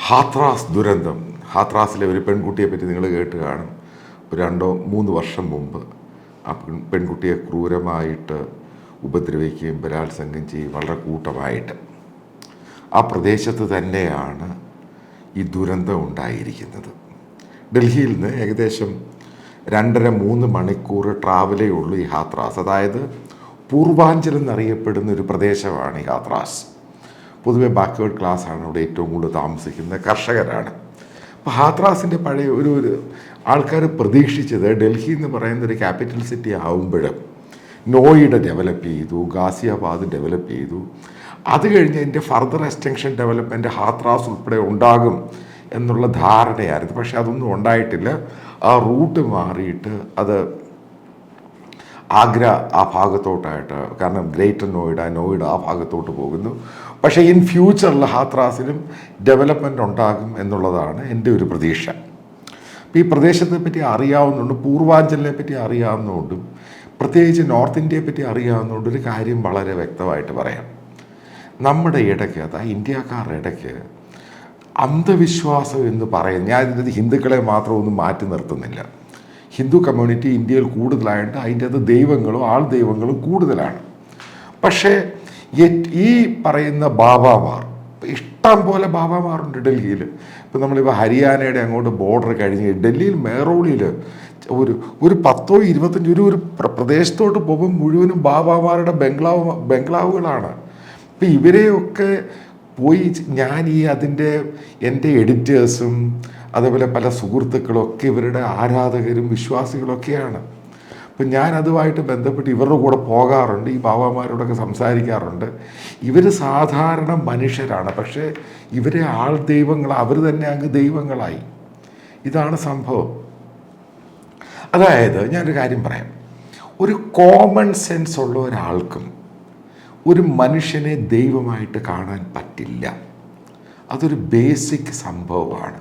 ഹാത്രാസ് ദുരന്തം. ഹാത്രാസിലെ ഒരു പെൺകുട്ടിയെ പറ്റി നിങ്ങൾ കേട്ട് കാണും. 2-3 വർഷം മുമ്പ് ആ പെൺകുട്ടിയെ ക്രൂരമായിട്ട് ഉപദ്രവിക്കുകയും ബലാത്സംഗം ചെയ്യും, വളരെ കൂട്ടമായിട്ട്. ആ പ്രദേശത്ത് തന്നെയാണ് ഈ ദുരന്തം ഉണ്ടായിരിക്കുന്നത്. ഡൽഹിയിൽ നിന്ന് ഏകദേശം 2.5-3 മണിക്കൂർ ട്രാവലേ ഉള്ളൂ ഈ ഹാത്രാസ്. അതായത് പൂർവാഞ്ചൽ എന്നറിയപ്പെടുന്ന ഒരു പ്രദേശമാണ് ഈ ഹാത്രാസ്. പൊതുവെ ബാക്ക്വേർഡ് ക്ലാസ്സാണ് അവിടെ ഏറ്റവും കൂടുതൽ താമസിക്കുന്ന കർഷകരാണ്. അപ്പോൾ ഹാത്രാസിൻ്റെ പഴയ ഒരു ആൾക്കാർ പ്രതീക്ഷിച്ചത് ഡൽഹി എന്ന് പറയുന്ന ഒരു ക്യാപിറ്റൽ സിറ്റി ആവുമ്പോൾ നോയിഡ ഡെവലപ്പ് ചെയ്തു, ഗാസിയാബാദ് ഡെവലപ്പ് ചെയ്തു, അത് കഴിഞ്ഞ് അതിൻ്റെ ഫർദർ എക്സ്റ്റൻഷൻ ഡെവലപ്മെൻറ്റ് ഹാത്രാസ് ഉൾപ്പെടെ ഉണ്ടാകും എന്നുള്ള ധാരണയായിരുന്നു. പക്ഷെ അതൊന്നും ഉണ്ടായിട്ടില്ല. ആ റൂട്ട് മാറിയിട്ട് അത് ആഗ്ര ആ ഭാഗത്തോട്ടായിട്ട്, കാരണം ഗ്രേറ്റർ നോയിഡ ആ ഭാഗത്തോട്ട് പോകുന്നു. പക്ഷേ ഇൻ ഫ്യൂച്ചറിൽ ഹാത്രാസിലും ഡെവലപ്മെൻറ്റ് ഉണ്ടാകും എന്നുള്ളതാണ് എൻ്റെ ഒരു പ്രതീക്ഷ. അപ്പോൾ ഈ പ്രദേശത്തെ പറ്റി അറിയാവുന്നതുകൊണ്ടും പൂർവാഞ്ചലിനെ പറ്റി അറിയാവുന്നതുകൊണ്ടും പ്രത്യേകിച്ച് നോർത്ത് ഇന്ത്യയെ പറ്റി അറിയാവുന്നതുകൊണ്ട് ഒരു കാര്യം വളരെ വ്യക്തമായിട്ട് പറയാം. നമ്മുടെ ഇടയ്ക്ക്, അതായത് ഇന്ത്യക്കാരുടെ ഇടയ്ക്ക് അന്ധവിശ്വാസം എന്ന് പറയുന്നത്, ഞാൻ ഇതിൻ്റെ ഹിന്ദുക്കളെ മാത്രം ഒന്നും മാറ്റി നിർത്തുന്നില്ല. ഹിന്ദു കമ്മ്യൂണിറ്റി ഇന്ത്യയിൽ കൂടുതലായിട്ട് അതിൻ്റെ അത് ദൈവങ്ങളും ആൾ ദൈവങ്ങളും കൂടുതലാണ്. പക്ഷേ ഈ പറയുന്ന ബാബാമാർ, ഇഷ്ടം പോലെ ബാബാമാരുണ്ട് ഡൽഹിയിൽ. ഇപ്പം നമ്മളിപ്പോൾ ഹരിയാനയുടെ അങ്ങോട്ട് ബോർഡർ കഴിഞ്ഞ് ഡൽഹിയിൽ മെഹ്റോളിയിൽ ഒരു 10-25 ഒരു പ്രദേശത്തോട്ട് പോകുമ്പോൾ മുഴുവനും ബാബാമാരുടെ ബംഗ്ലാവുകളാണ്. ഇപ്പം ഇവരെയൊക്കെ പോയി ഞാൻ എൻ്റെ എഡിറ്റേഴ്സും അതേപോലെ പല സുഹൃത്തുക്കളൊക്കെ ഇവരുടെ ആരാധകരും വിശ്വാസികളൊക്കെയാണ്. അപ്പം ഞാൻ അതുമായിട്ട് ബന്ധപ്പെട്ട് ഇവരുടെ കൂടെ പോകാറുണ്ട്, ഈ ബാബാമാരോടൊക്കെ സംസാരിക്കാറുണ്ട്. ഇവർ സാധാരണ മനുഷ്യരാണ്, പക്ഷേ ഇവരെ ആൾ ദൈവങ്ങൾ, അവർ തന്നെ അങ്ങ് ദൈവങ്ങളായി. ഇതാണ് സംഭവം. അതായത് ഞാനൊരു കാര്യം പറയാം. ഒരു കോമൺ സെൻസ് ഉള്ള ഒരാൾക്കും ഒരു മനുഷ്യനെ ദൈവമായിട്ട് കാണാൻ പറ്റില്ല. അതൊരു ബേസിക് സംഭവമാണ്.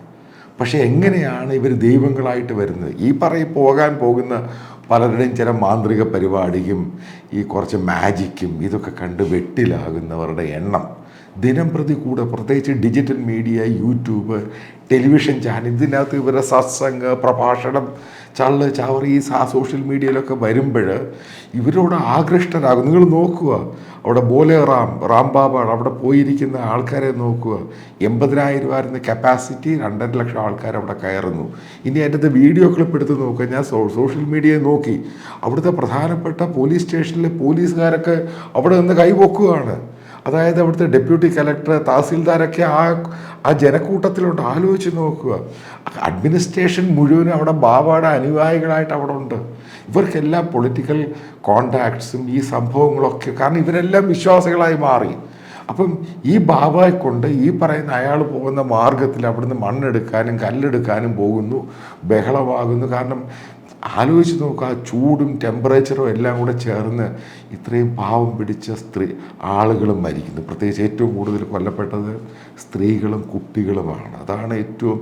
പക്ഷേ എങ്ങനെയാണ് ഇവർ ദൈവങ്ങളായിട്ട് വരുന്നത്? ഈ പോകാൻ പോകുന്ന പലരുടെയും ചില മാന്ത്രിക പരിപാടിയും ഈ കുറച്ച് മാജിക്കും ഇതൊക്കെ കണ്ട് വെട്ടിലാകുന്നവരുടെ എണ്ണം ദിനം പ്രതി കൂടെ. പ്രത്യേകിച്ച് digital media, YouTube, television channel, ഇതിനകത്ത് ഇവരുടെ സത്സംഗ പ്രഭാഷണം, ചള്ള് ചവറ് ഈ സോഷ്യൽ മീഡിയയിലൊക്കെ വരുമ്പോൾ ഇവരോട് ആകൃഷ്ടരാകും. നിങ്ങൾ നോക്കുക, അവിടെ റാം ബാബ അവിടെ പോയിരിക്കുന്ന ആൾക്കാരെ നോക്കുക. 80,000 ആയിരുന്ന കപ്പാസിറ്റി 2.5 ലക്ഷം ആൾക്കാർ അവിടെ കയറുന്നു. ഇനി അതിൻ്റെ വീഡിയോ ക്ലിപ്പ് എടുത്ത് നോക്കുക. ഞാൻ സോഷ്യൽ മീഡിയയെ നോക്കി, അവിടുത്തെ പ്രധാനപ്പെട്ട പോലീസ് സ്റ്റേഷനിലെ പോലീസുകാരൊക്കെ അവിടെ നിന്ന് കൈപൊക്കുകയാണ്. അതായത് അവിടുത്തെ ഡെപ്യൂട്ടി കലക്ടർ, തഹസീൽദാരൊക്കെ ആ ജനക്കൂട്ടത്തിലുണ്ട്. ആലോചിച്ച് നോക്കുക. അഡ്മിനിസ്ട്രേഷൻ മുഴുവനും അവിടെ ബാബയുടെ അനുയായികളായിട്ട് അവിടെ ഉണ്ട്. ഇവർക്കെല്ലാം പൊളിറ്റിക്കൽ കോണ്ടാക്ട്സും ഈ സംഭവങ്ങളൊക്കെ, കാരണം ഇവരെല്ലാം വിശ്വാസികളായി മാറി. അപ്പം ഈ ബാബയെ കൊണ്ട് ഈ പറയുന്ന അയാൾ പോകുന്ന മാർഗത്തിൽ അവിടുന്ന് മണ്ണെടുക്കാനും കല്ലെടുക്കാനും പോകുന്നു, ബഹളമാകുന്നു. കാരണം ആലോചിച്ച് നോക്കുക, ചൂടും ടെമ്പറേച്ചറും എല്ലാം കൂടെ ചേർന്ന് ഇത്രയും പാവം പിടിച്ച ആളുകളും മരിക്കുന്നു. പ്രത്യേകിച്ച് ഏറ്റവും കൂടുതൽ കൊല്ലപ്പെട്ടത് സ്ത്രീകളും കുട്ടികളുമാണ്. അതാണ് ഏറ്റവും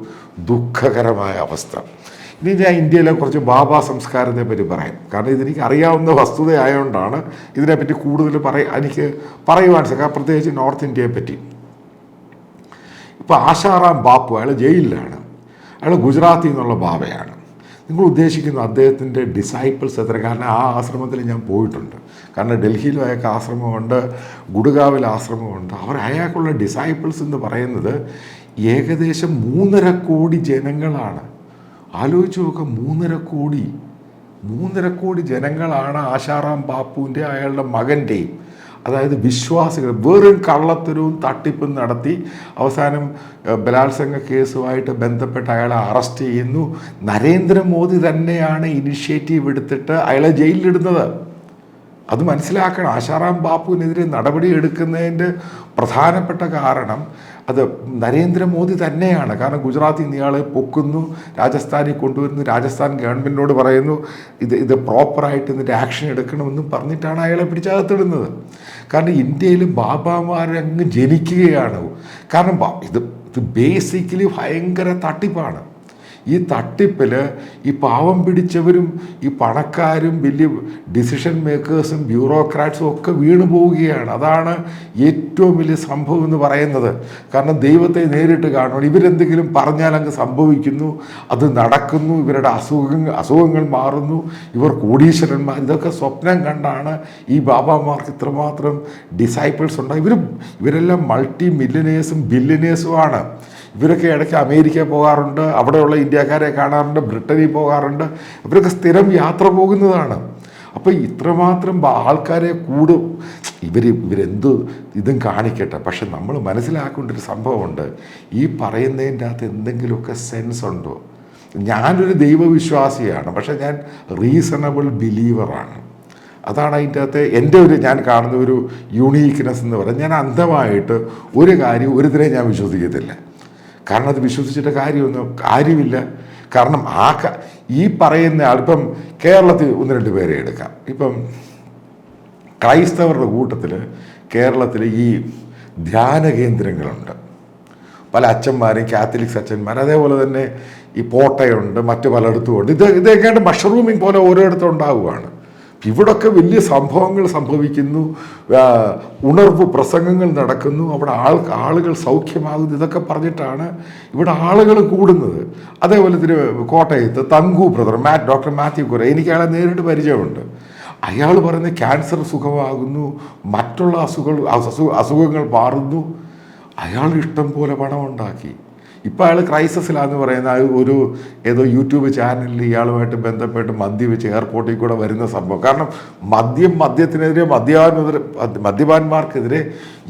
ദുഃഖകരമായ അവസ്ഥ. ഇനി ഞാൻ ഇന്ത്യയിലെ കുറച്ച് ബാബാ സംസ്കാരത്തെ പറ്റി പറയാം. കാരണം ഇതെനിക്ക് അറിയാവുന്ന വസ്തുതയായതുകൊണ്ടാണ് ഇതിനെപ്പറ്റി കൂടുതൽ എനിക്ക് പറയുവാൻ സാധിക്കും, പ്രത്യേകിച്ച് നോർത്ത് ഇന്ത്യയെ പറ്റി. ഇപ്പോൾ ആശാറാം ബാപ്പു, അയാൾ ജയിലിലാണ്. അയാൾ ഗുജറാത്തിൽ നിന്നുള്ള ബാബയാണ്. നിങ്ങൾ ഉദ്ദേശിക്കുന്നു അദ്ദേഹത്തിൻ്റെ ഡിസൈപ്പിൾസ് എത്ര? കാരണം ആ ആശ്രമത്തിൽ ഞാൻ പോയിട്ടുണ്ട്. കാരണം ഡൽഹിയിലും അയാൾക്ക് ആശ്രമമുണ്ട്, ഗുഡ്ഗാവിൽ ആശ്രമമുണ്ട്. അയാൾക്കുള്ള ഡിസൈപ്പിൾസ് എന്ന് പറയുന്നത് ഏകദേശം 3.5 കോടി ജനങ്ങളാണ്. ആലോചിച്ച് നോക്കുക, 3.5 കോടി ജനങ്ങളാണ് ആശാറാം ബാപ്പുവിൻ്റെ അയാളുടെ മകൻ്റെയും, അതായത് വിശ്വാസികൾ. വെറും കള്ളത്തരവും തട്ടിപ്പും നടത്തി അവസാനം ബലാത്സംഗ കേസുമായിട്ട് ബന്ധപ്പെട്ട് അയാളെ അറസ്റ്റ് ചെയ്യുന്നു. നരേന്ദ്രമോദി തന്നെയാണ് ഇനിഷ്യേറ്റീവ് എടുത്തിട്ട് അയാളെ ജയിലിലിടുന്നത്. അത് മനസ്സിലാക്കണം. ആശാറാം ബാപ്പുവിനെതിരെ നടപടി എടുക്കുന്നതിൻ്റെ പ്രധാനപ്പെട്ട കാരണം അത് നരേന്ദ്രമോദി തന്നെയാണ്. കാരണം ഗുജറാത്തിൽ നിന്ന് ഇയാളെ പൊക്കുന്നു, രാജസ്ഥാനിൽ കൊണ്ടുവരുന്നു, രാജസ്ഥാൻ ഗവൺമെൻറ്റിനോട് പറയുന്നു ഇത് പ്രോപ്പറായിട്ട് ഇതിൻ്റെ ആക്ഷൻ എടുക്കണമെന്നും പറഞ്ഞിട്ടാണ് അയാളെ പിടിച്ചകത്തിടുന്നത്. കാരണം ഇന്ത്യയിൽ ബാബാമാരങ്ങ് ജനിക്കുകയാണ്. കാരണം ഇത് ബേസിക്കലി ഭയങ്കര തട്ടിപ്പാണ്. ഈ തട്ടിപ്പിൽ ഈ പാവം പിടിച്ചവരും ഈ പണക്കാരും വലിയ ഡിസിഷൻ മേക്കേഴ്സും ബ്യൂറോക്രാറ്റ്സും ഒക്കെ വീണു പോവുകയാണ്. അതാണ് ഏറ്റവും വലിയ സംഭവം എന്ന് പറയുന്നത്. കാരണം ദൈവത്തെ നേരിട്ട് കാണണം. ഇവരെന്തെങ്കിലും പറഞ്ഞാൽ അങ്ങ് സംഭവിക്കുന്നു, അത് നടക്കുന്നു, ഇവരുടെ അസുഖങ്ങൾ മാറുന്നു, ഇവർ കോടീശ്വരന്മാർ. ഇതൊക്കെ സ്വപ്നം കണ്ടാണ് ഈ ബാബാമാർക്ക് ഇത്രമാത്രം ഡിസൈപ്പിൾസ് ഉണ്ടായി. ഇവരെല്ലാം മൾട്ടി മില്യനേഴ്സും ബില്യനേഴ്സുമാണ്. ഇവരൊക്കെ ഇടയ്ക്ക് അമേരിക്ക പോകാറുണ്ട്, അവിടെയുള്ള ഇന്ത്യക്കാരെ കാണാറുണ്ട്, ബ്രിട്ടനിൽ പോകാറുണ്ട്. ഇവരൊക്കെ സ്ഥിരം യാത്ര പോകുന്നതാണ്. അപ്പോൾ ഇത്രമാത്രം ആൾക്കാരെ ഇവരെന്ത് ഇതും കാണിക്കട്ടെ. പക്ഷെ നമ്മൾ മനസ്സിലാക്കേണ്ട ഒരു സംഭവമുണ്ട്. ഈ പറയുന്നതിൻ്റെ അകത്ത് എന്തെങ്കിലുമൊക്കെ സെൻസ് ഉണ്ടോ? ഞാനൊരു ദൈവവിശ്വാസിയാണ്, പക്ഷെ ഞാൻ റീസണബിൾ ബിലീവറാണ്. അതാണ് അതിൻ്റെ അകത്ത് ഞാൻ കാണുന്ന ഒരു യൂണീക്ക്നെസ് എന്ന് പറയുന്നത്. ഞാൻ അന്ധമായിട്ട് ഒരു കാര്യം ഒരുതരെ ഞാൻ വിശ്വസിക്കത്തില്ല. കാരണം അത് വിശ്വസിച്ചിട്ട് കാര്യമില്ല. കാരണം ഈ പറയുന്ന ആൾ, ഇപ്പം കേരളത്തിൽ 1-2 പേരെ എടുക്കാം. ഇപ്പം ക്രൈസ്തവരുടെ കൂട്ടത്തിൽ കേരളത്തിൽ ഈ ധ്യാന കേന്ദ്രങ്ങളുണ്ട്. പല അച്ഛന്മാരും, കാത്തലിക്സ് അച്ഛന്മാർ, അതേപോലെ തന്നെ ഈ പോട്ടയുണ്ട്, മറ്റു പലയിടത്തും ഉണ്ട്. ഇതൊക്കെയായിട്ട് മഷ്റൂമിങ് പോലെ ഓരോയിടത്തും ഉണ്ടാവുകയാണ്. ഇവിടൊക്കെ വലിയ സംഭവങ്ങൾ സംഭവിക്കുന്നു, ഉണർവ് പ്രസംഗങ്ങൾ നടക്കുന്നു, അവിടെ ആളുകൾ സൗഖ്യമാകുന്നു. ഇതൊക്കെ പറഞ്ഞിട്ടാണ് ഇവിടെ ആളുകൾ കൂടുന്നത്. അതേപോലെ കോട്ടയത്ത് തങ്കു ബ്രദർ, ഡോക്ടർ മാത്യു കുറെ, എനിക്ക് അയാളെ നേരിട്ട് പരിചയമുണ്ട്. അയാൾ പറയുന്നത് ക്യാൻസർ സുഖമാകുന്നു, മറ്റുള്ള അസുഖങ്ങൾ മാറുന്നു. അയാൾ ഇഷ്ടം പോലെ പണം ഉണ്ടാക്കി. ഇപ്പോൾ അയാൾ ക്രൈസിസിലാന്ന് പറയുന്ന ഏതോ യൂട്യൂബ് ചാനലിൽ ഇയാളുമായിട്ട് ബന്ധപ്പെട്ട് മദ്യപിച്ച് എയർപോർട്ടിൽ കൂടെ വരുന്ന സംഭവം. കാരണം മദ്യത്തിനെതിരെ മദ്യപാന്മാർക്കെതിരെ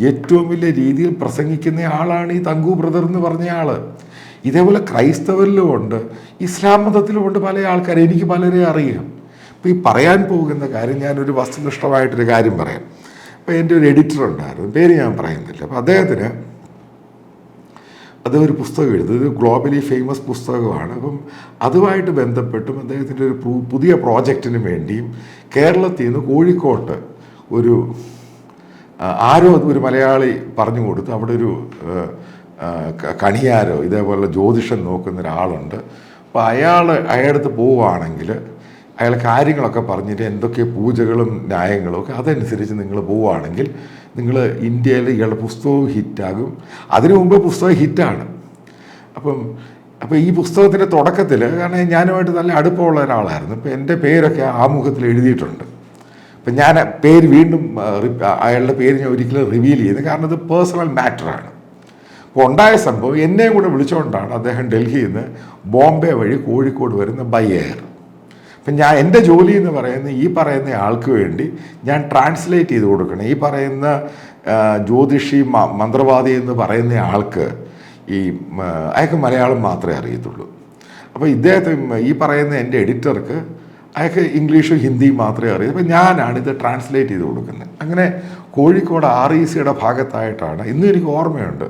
ഏറ്റവും വലിയ രീതിയിൽ പ്രസംഗിക്കുന്ന ആളാണ് ഈ തങ്കു ബ്രദർ എന്ന് പറഞ്ഞ ആൾ. ഇതേപോലെ ക്രൈസ്തവരിലും ഉണ്ട്, ഇസ്ലാം മതത്തിലും ഉണ്ട് പല ആൾക്കാരെ. എനിക്ക് പലരെ അറിയാം. ഇപ്പോൾ ഈ പറയാൻ പോകുന്ന കാര്യം, ഞാനൊരു വസ്തുനിഷ്ഠമായിട്ടൊരു കാര്യം പറയാം. അപ്പോൾ എൻ്റെ ഒരു എഡിറ്റർ ഉണ്ടായിരുന്നു, പേര് ഞാൻ പറയുന്നില്ല. അപ്പോൾ അദ്ദേഹത്തിന് ഒരു പുസ്തകം എഴുതി, ഒരു ഗ്ലോബലി ഫേമസ് പുസ്തകമാണ്. അപ്പം അതുമായിട്ട് ബന്ധപ്പെട്ടും അദ്ദേഹത്തിൻ്റെ ഒരു പുതിയ പ്രോജക്റ്റിന് വേണ്ടിയും കേരളത്തിൽ നിന്ന് കോഴിക്കോട്ട് ഒരു മലയാളി പറഞ്ഞു കൊടുത്തു. അവിടെ ഒരു കണിയാരോ ഇതേപോലെ ജ്യോതിഷം നോക്കുന്ന ഒരാളുണ്ട്. അപ്പോൾ അയാളടുത്ത് പോവുകയാണെങ്കിൽ അയാൾ കാര്യങ്ങളൊക്കെ പറഞ്ഞിട്ട് എന്തൊക്കെ പൂജകളും ന്യായങ്ങളും ഒക്കെ അതനുസരിച്ച് നിങ്ങൾ പോവുകയാണെങ്കിൽ നിങ്ങൾ ഇന്ത്യയിൽ ഇയാളുടെ പുസ്തകവും ഹിറ്റാകും. അതിനു മുമ്പ് പുസ്തകം ഹിറ്റാണ്. അപ്പം ഈ പുസ്തകത്തിൻ്റെ തുടക്കത്തിൽ, കാരണം ഞാനുമായിട്ട് നല്ല അടുപ്പമുള്ള ഒരാളായിരുന്നു, ഇപ്പം എൻ്റെ പേരൊക്കെ ആമുഖത്തിൽ എഴുതിയിട്ടുണ്ട്. അപ്പം ഞാൻ പേര് വീണ്ടും അയാളുടെ പേര് ഞാൻ ഒരിക്കലും റിവീൽ ചെയ്യുന്നത്, കാരണം ഇത് പേഴ്സണൽ മാറ്ററാണ്. അപ്പോൾ ഉണ്ടായ സംഭവം, എന്നെയും കൂടെ വിളിച്ചുകൊണ്ടാണ് അദ്ദേഹം ഡൽഹിയിൽ നിന്ന് ബോംബെ വഴി കോഴിക്കോട് വരുന്ന ബൈ എയർ. അപ്പം എൻ്റെ ജോലി എന്ന് പറയുന്നത് ഈ പറയുന്ന ആൾക്ക് വേണ്ടി ഞാൻ ട്രാൻസ്ലേറ്റ് ചെയ്ത് കൊടുക്കണം. ഈ പറയുന്ന ജ്യോതിഷി മന്ത്രവാദി എന്ന് പറയുന്ന ആൾക്ക് അയാൾക്ക് മലയാളം മാത്രമേ അറിയത്തുള്ളൂ. അപ്പോൾ ഈ പറയുന്ന എൻ്റെ എഡിറ്റർക്ക് അയാൾക്ക് ഇംഗ്ലീഷും ഹിന്ദിയും മാത്രമേ അറിയൂ. അപ്പോൾ ഞാനാണിത് ട്രാൻസ്ലേറ്റ് ചെയ്ത് കൊടുക്കുന്നത്. അങ്ങനെ കോഴിക്കോട് RECയുടെ ഭാഗത്തായിട്ടാണ്. ഇന്നും എനിക്ക് ഓർമ്മയുണ്ട്,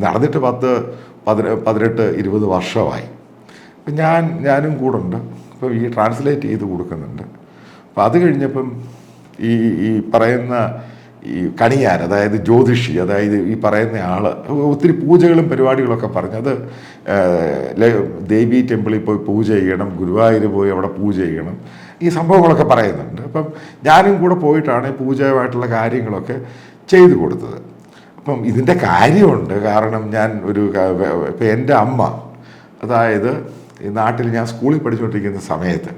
നടന്നിട്ട് 18-20 വർഷമായി. അപ്പം ഞാനും കൂടെ ഉണ്ട്. അപ്പോൾ ഈ ട്രാൻസ്ലേറ്റ് ചെയ്ത് കൊടുക്കുന്നുണ്ട്. അപ്പോൾ അത് കഴിഞ്ഞപ്പം ഈ പറയുന്ന ഈ കണിയാൻ, അതായത് ജ്യോതിഷി, അതായത് ഈ പറയുന്ന ആൾ ഒത്തിരി പൂജകളും പരിപാടികളൊക്കെ പറഞ്ഞ്, അത് ദേവി ടെമ്പിളിൽ പോയി പൂജ ചെയ്യണം, ഗുരുവായൂർ പോയി അവിടെ പൂജ ചെയ്യണം, ഈ സംഭവങ്ങളൊക്കെ പറയുന്നുണ്ട്. അപ്പം ഞാനും കൂടെ പോയിട്ടാണ് പൂജയുമായിട്ടുള്ള കാര്യങ്ങളൊക്കെ ചെയ്തു കൊടുത്തത്. അപ്പം ഇതിൻ്റെ കാര്യമുണ്ട്. കാരണം ഇപ്പം എൻ്റെ അമ്മ, അതായത് ഈ നാട്ടിൽ ഞാൻ സ്കൂളിൽ പഠിച്ചുകൊണ്ടിരിക്കുന്ന സമയത്ത്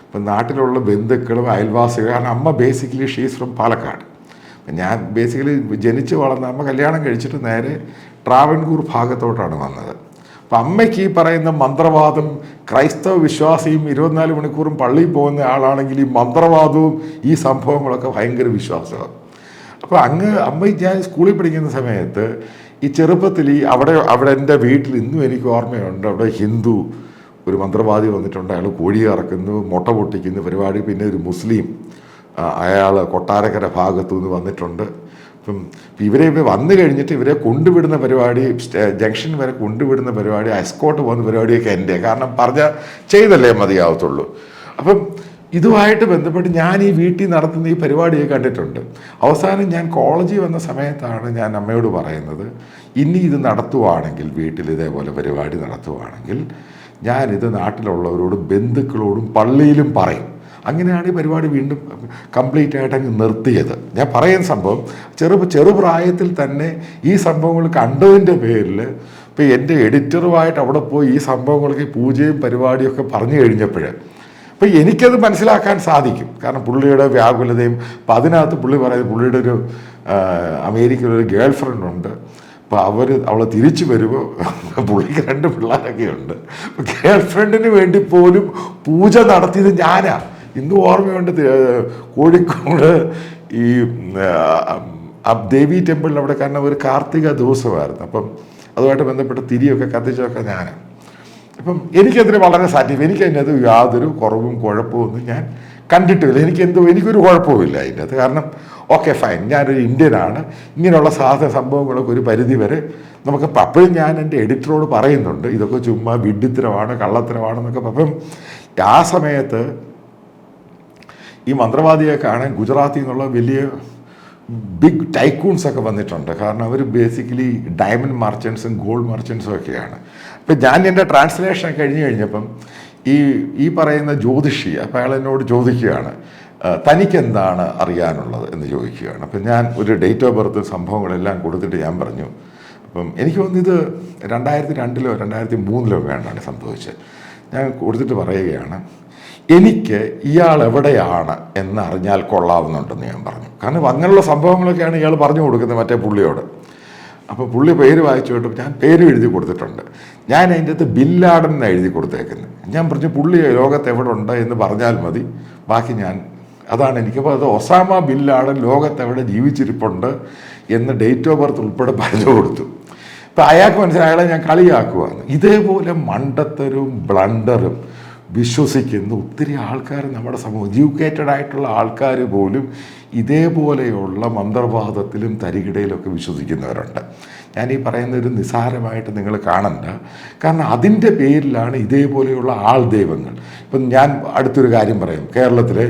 ഇപ്പം നാട്ടിലുള്ള ബന്ധുക്കളും അയൽവാസികളും, കാരണം അമ്മ ബേസിക്കലി ഷീസ് ഫ്രം പാലക്കാട്. ഞാൻ ബേസിക്കലി ജനിച്ച് വളർന്ന അമ്മ കല്യാണം കഴിച്ചിട്ട് നേരെ ട്രാവൻകൂർ ഭാഗത്തോട്ടാണ് വന്നത്. അപ്പം അമ്മയ്ക്ക് ഈ പറയുന്ന മന്ത്രവാദം, ക്രൈസ്തവ വിശ്വാസിയും 24 മണിക്കൂറും പള്ളിയിൽ പോകുന്ന ആളാണെങ്കിൽ ഈ മന്ത്രവാദവും ഈ സംഭവങ്ങളൊക്കെ ഭയങ്കര വിശ്വാസമാണ്. അപ്പോൾ അമ്മ ഞാൻ സ്കൂളിൽ പഠിക്കുന്ന സമയത്ത് ഈ ചെറുപ്പത്തിൽ അവിടെ എൻ്റെ വീട്ടിൽ ഇന്നും എനിക്ക് ഓർമ്മയുണ്ട്, അവിടെ ഹിന്ദു ഒരു മന്ത്രവാദി വന്നിട്ടുണ്ട്. അയാൾ കോഴി ഇറക്കുന്നു, മുട്ട പൊട്ടിക്കുന്ന പരിപാടി. പിന്നെ ഒരു മുസ്ലിം, അയാൾ കൊട്ടാരക്കര ഭാഗത്തു നിന്ന് വന്നിട്ടുണ്ട്. അപ്പം ഇവരെ വന്നു കഴിഞ്ഞിട്ട് ഇവരെ കൊണ്ടുവിടുന്ന പരിപാടി, ജംഗ്ഷൻ വരെ കൊണ്ടുവിടുന്ന പരിപാടി, എസ്കോട്ട് പോകുന്ന പരിപാടിയൊക്കെ എൻ്റെ, കാരണം ചെയ്തല്ലേ മതിയാവത്തുള്ളൂ. അപ്പം ഇതുമായിട്ട് ബന്ധപ്പെട്ട് ഞാൻ ഈ വീട്ടിൽ നടത്തുന്ന ഈ പരിപാടിയൊക്കെ കണ്ടിട്ടുണ്ട്. അവസാനം ഞാൻ കോളേജിൽ വന്ന സമയത്താണ് ഞാൻ അമ്മയോട് പറയുന്നത്, ഇനി ഇത് നടത്തുവാണെങ്കിൽ, വീട്ടിൽ ഇതേപോലെ പരിപാടി നടത്തുവാണെങ്കിൽ ഞാനിത് നാട്ടിലുള്ളവരോടും ബന്ധുക്കളോടും പള്ളിയിലും പറയും. അങ്ങനെയാണ് ഈ പരിപാടി വീണ്ടും കംപ്ലീറ്റ് ആയിട്ട് അങ്ങ് നിർത്തിയത്. ഞാൻ പറയുന്ന സംഭവം ചെറുപ്രായത്തിൽ തന്നെ ഈ സംഭവങ്ങൾ കണ്ടതിൻ്റെ പേരിൽ ഇപ്പോൾ എൻ്റെ എഡിറ്ററുമായിട്ട് അവിടെ പോയി ഈ സംഭവങ്ങൾക്ക് പൂജയും പരിപാടിയൊക്കെ പറഞ്ഞു കഴിഞ്ഞപ്പോൾ അപ്പോൾ എനിക്കത് മനസ്സിലാക്കാൻ സാധിക്കും. കാരണം പുള്ളിയുടെ വ്യാകുലതയും. അപ്പോൾ അതിനകത്ത് പുള്ളി പറയുന്നത് പുള്ളിയുടെ ഒരു അമേരിക്കയിലൊരു ഗേൾ ഫ്രണ്ട് ഉണ്ട്. അപ്പോൾ അവൾ തിരിച്ചു വരുമ്പോൾ പുള്ളിക്ക് 2 പിള്ളേരൊക്കെ ഉണ്ട്. ഗേൾ ഫ്രണ്ടിന് വേണ്ടി പോലും പൂജ നടത്തിയത് ഞാനാണ്. ഇന്നും ഓർമ്മയുണ്ട്, കോഴിക്കോട് ഈ ദേവി ടെമ്പിളിൽ അവിടെ, കാരണം ഒരു കാർത്തിക ദിവസമായിരുന്നു. അപ്പം അതുമായിട്ട് ബന്ധപ്പെട്ട് തിരിയൊക്കെ കത്തിച്ചതൊക്കെ ഞാനാണ്. അപ്പം എനിക്കതിന് വളരെ സാറ്റിസ്ഫൈ. എനിക്കതിനകത്ത് യാതൊരു കുറവും കുഴപ്പവും ഒന്നും ഞാൻ കണ്ടിട്ടില്ല. എനിക്കൊരു കുഴപ്പവുമില്ല അതിനകത്ത്. കാരണം ഓക്കെ ഫൈൻ, ഞാനൊരു ഇന്ത്യനാണ്, ഇങ്ങനെയുള്ള സംഭവങ്ങളൊക്കെ ഒരു പരിധി വരെ നമുക്ക്. അപ്പോഴും ഞാൻ എൻ്റെ എഡിറ്ററോട് പറയുന്നുണ്ട് ഇതൊക്കെ ചുമ്മാ വിഡ്ഢിത്തരമാണ്, കള്ളത്തരമാണെന്നൊക്കെ. അപ്പം ആ സമയത്ത് ഈ മന്ത്രവാദിയെ കാണാൻ ഗുജറാത്തിൽ നിന്നുള്ള വലിയ ബിഗ് ടൈക്കൂൺസൊക്കെ വന്നിട്ടുണ്ട്. കാരണം അവർ ബേസിക്കലി ഡയമണ്ട് മർച്ചൻസും ഗോൾഡ് മർച്ചൻസും ഒക്കെയാണ്. അപ്പം ഞാൻ എൻ്റെ ട്രാൻസ്ലേഷൻ കഴിഞ്ഞപ്പം ഈ പറയുന്ന ജ്യോതിഷി അപ്പം അയാൾ എന്നോട് ചോദിക്കുകയാണ്, തനിക്കെന്താണ് അറിയാനുള്ളത് എന്ന് ചോദിക്കുകയാണ്. അപ്പം ഞാൻ ഒരു ഡേറ്റ് ഓഫ് ബർത്ത് സംഭവങ്ങളെല്ലാം കൊടുത്തിട്ട് ഞാൻ പറഞ്ഞു, അപ്പം എനിക്ക് തോന്നുന്നു ഇത് 2002 2003 വേണ്ടാണ് സംഭവിച്ചത്. ഞാൻ കൊടുത്തിട്ട് പറയുകയാണ്, എനിക്ക് ഇയാൾ എവിടെയാണ് എന്നറിഞ്ഞാൽ കൊള്ളാവുന്നുണ്ടെന്ന് ഞാൻ പറഞ്ഞു. കാരണം അങ്ങനെയുള്ള സംഭവങ്ങളൊക്കെയാണ് ഇയാൾ പറഞ്ഞു കൊടുക്കുന്നത് മറ്റേ പുള്ളിയോട്. അപ്പോൾ പുള്ളി പേര് വായിച്ചു കേട്ടപ്പോൾ ഞാൻ പേര് എഴുതി കൊടുത്തിട്ടുണ്ട്. ഞാൻ അതിൻ്റെ അകത്ത് ബിൻ ലാഡൻ എന്നാണ് എഴുതി കൊടുത്തേക്കുന്നത്. ഞാൻ പറഞ്ഞു പുള്ളി ലോകത്ത് എവിടെ ഉണ്ട് എന്ന് പറഞ്ഞാൽ മതി, ബാക്കി അതാണ് എനിക്കപ്പോൾ അത് ഒസാമ ബിൻ ലാഡൻ ലോകത്ത് എവിടെ ജീവിച്ചിരിപ്പുണ്ട് എന്ന് ഡേറ്റ് ഓഫ് ബർത്ത് ഉൾപ്പെടെ പറഞ്ഞു കൊടുത്തു. അപ്പോൾ അയാൾക്ക് മനസ്സിലായി അയാളെ ഞാൻ കളിയാക്കുവാണ്. ഇതേപോലെ മണ്ടത്തരവും ബ്ലണ്ടറും വിശ്വസിക്കുന്ന ഒത്തിരി ആൾക്കാർ നമ്മുടെ സമൂഹം, എഡ്യൂക്കേറ്റഡ് ആയിട്ടുള്ള ആൾക്കാർ പോലും ഇതേപോലെയുള്ള മന്ത്രവാദത്തിലും തരികിടയിലൊക്കെ വിശ്വസിക്കുന്നവരുണ്ട്. ഞാനീ പറയുന്ന ഒരു നിസ്സാരമായിട്ട് നിങ്ങൾ കാണണ്ട. കാരണം അതിൻ്റെ പേരിലാണ് ഇതേപോലെയുള്ള ആൾ ദൈവങ്ങൾ. ഇപ്പം ഞാൻ അടുത്തൊരു കാര്യം പറയും. കേരളത്തിലെ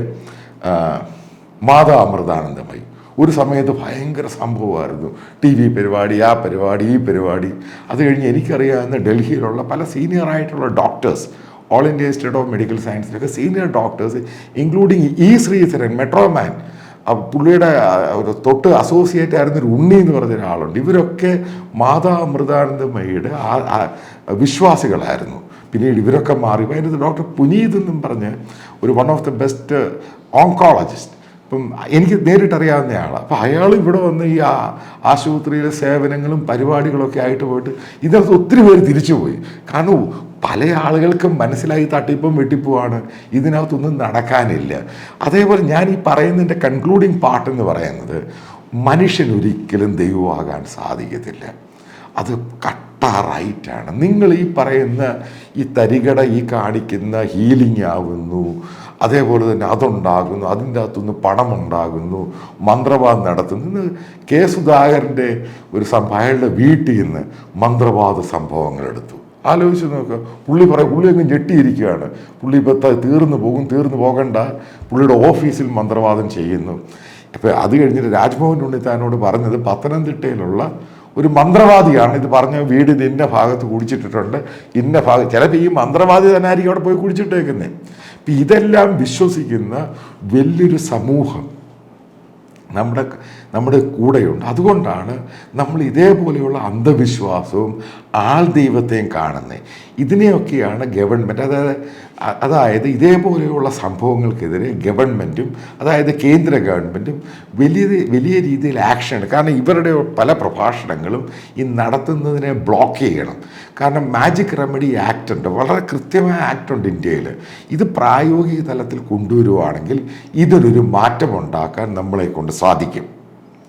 മാതാ അമൃതാനന്ദമയി ഒരു സമയത്ത് ഭയങ്കര സംഭവമായിരുന്നു. TV പരിപാടി, ആ പരിപാടി, ഈ പരിപാടി. അത് കഴിഞ്ഞ് എനിക്കറിയാവുന്ന ഡൽഹിയിലുള്ള പല സീനിയറായിട്ടുള്ള doctors, all India institute of medical സയൻസിലൊക്കെ senior doctors, including Sreedharan, metro man, പുള്ളിയുടെ തൊട്ട് അസോസിയേറ്റ് ആയിരുന്നൊരു ഉണ്ണി എന്ന് പറഞ്ഞ ഒരാളുണ്ട്. ഇവരൊക്കെ മാതാ അമൃതാനന്ദമയിയുടെ വിശ്വാസികളായിരുന്നു. പിന്നീട് ഇവരൊക്കെ മാറി. അതിനകത്ത് ഡോക്ടർ പുനീത് എന്നും പറഞ്ഞ് ഒരു one of the best oncologist, അപ്പം എനിക്ക് നേരിട്ടറിയാവുന്ന ആളാണ്. അപ്പം അയാൾ ഇവിടെ വന്ന് ഈ ആശുപത്രിയിലെ സേവനങ്ങളും പരിപാടികളൊക്കെ ആയിട്ട് പോയിട്ട് ഇതിനകത്ത് ഒത്തിരി പേര് തിരിച്ചുപോയി. കാരണം പല ആളുകൾക്കും മനസ്സിലായി തട്ടിപ്പും വെട്ടിപ്പുമാണ്, ഇതിനകത്തൊന്നും നടക്കാനില്ല. അതേപോലെ ഞാൻ ഈ പറയുന്നതിൻ്റെ കൺക്ലൂഡിങ് പാർട്ട് എന്ന് പറയുന്നത്, മനുഷ്യനൊരിക്കലും ദൈവമാകാൻ സാധിക്കത്തില്ല. അത് റൈറ്റാണ്. നിങ്ങൾ ഈ പറയുന്ന ഈ തരികട ഈ കാണിക്കുന്ന ഹീലിംഗ് ആകുന്നു, അതേപോലെ തന്നെ അതുണ്ടാകുന്നു, അതിൻ്റെ അകത്തുനിന്ന് പണമുണ്ടാകുന്നു, മന്ത്രവാദം നടത്തുന്നു. കെ സുധാകരൻ്റെ ഒരു അയാളുടെ വീട്ടിൽ നിന്ന് മന്ത്രവാദ സംഭവങ്ങൾ എടുത്തു. ആലോചിച്ച് നോക്കുക. പുള്ളി അങ്ങ് ഞെട്ടിയിരിക്കുകയാണ്. പുള്ളി ഇപ്പോൾ തീർന്നു പോകണ്ട, പുള്ളിയുടെ ഓഫീസിൽ മന്ത്രവാദം ചെയ്യുന്നു. അപ്പോൾ അത് കഴിഞ്ഞിട്ട് രാജ്മോഹൻ ഉണ്ണിത്താനോട് പറഞ്ഞത് പത്തനംതിട്ടയിലുള്ള ഒരു മന്ത്രവാദിയാണ് ഇത് പറഞ്ഞ വീട് ഇന്ന ഭാഗത്ത് കുടിച്ചിട്ടിട്ടുണ്ട്, ഇന്ന ചിലപ്പോൾ ഈ മന്ത്രവാദി തന്നെ ആയിരിക്കും അവിടെ പോയി കുടിച്ചിട്ടേക്കുന്നത്. അപ്പം ഇതെല്ലാം വിശ്വസിക്കുന്ന വലിയൊരു സമൂഹം നമ്മുടെ കൂടെയുണ്ട്. അതുകൊണ്ടാണ് നമ്മൾ ഇതേപോലെയുള്ള അന്ധവിശ്വാസവും ആൾ ദൈവത്തെയും കാണുന്നത്. ഇതിനെയൊക്കെയാണ് ഗവൺമെൻറ്, അതായത് ഇതേപോലെയുള്ള സംഭവങ്ങൾക്കെതിരെ ഗവൺമെൻറ്റും, അതായത് കേന്ദ്ര ഗവൺമെൻറ്റും വലിയ രീതിയിൽ ആക്ഷൻ എടുക്കും. കാരണം ഇവരുടെ പല പ്രഭാഷണങ്ങളും ഈ നടത്തുന്നതിനെ ബ്ലോക്ക് ചെയ്യണം. കാരണം മാജിക് റെമഡി ആക്ട് ഉണ്ട്, വളരെ കൃത്യമായ ആക്ട് ഉണ്ട് ഇന്ത്യയിൽ. ഇത് പ്രായോഗിക തലത്തിൽ കൊണ്ടുവരുവാണെങ്കിൽ ഇതിനൊരു മാറ്റമുണ്ടാക്കാൻ നമ്മളെ കൊണ്ട് സാധിക്കും.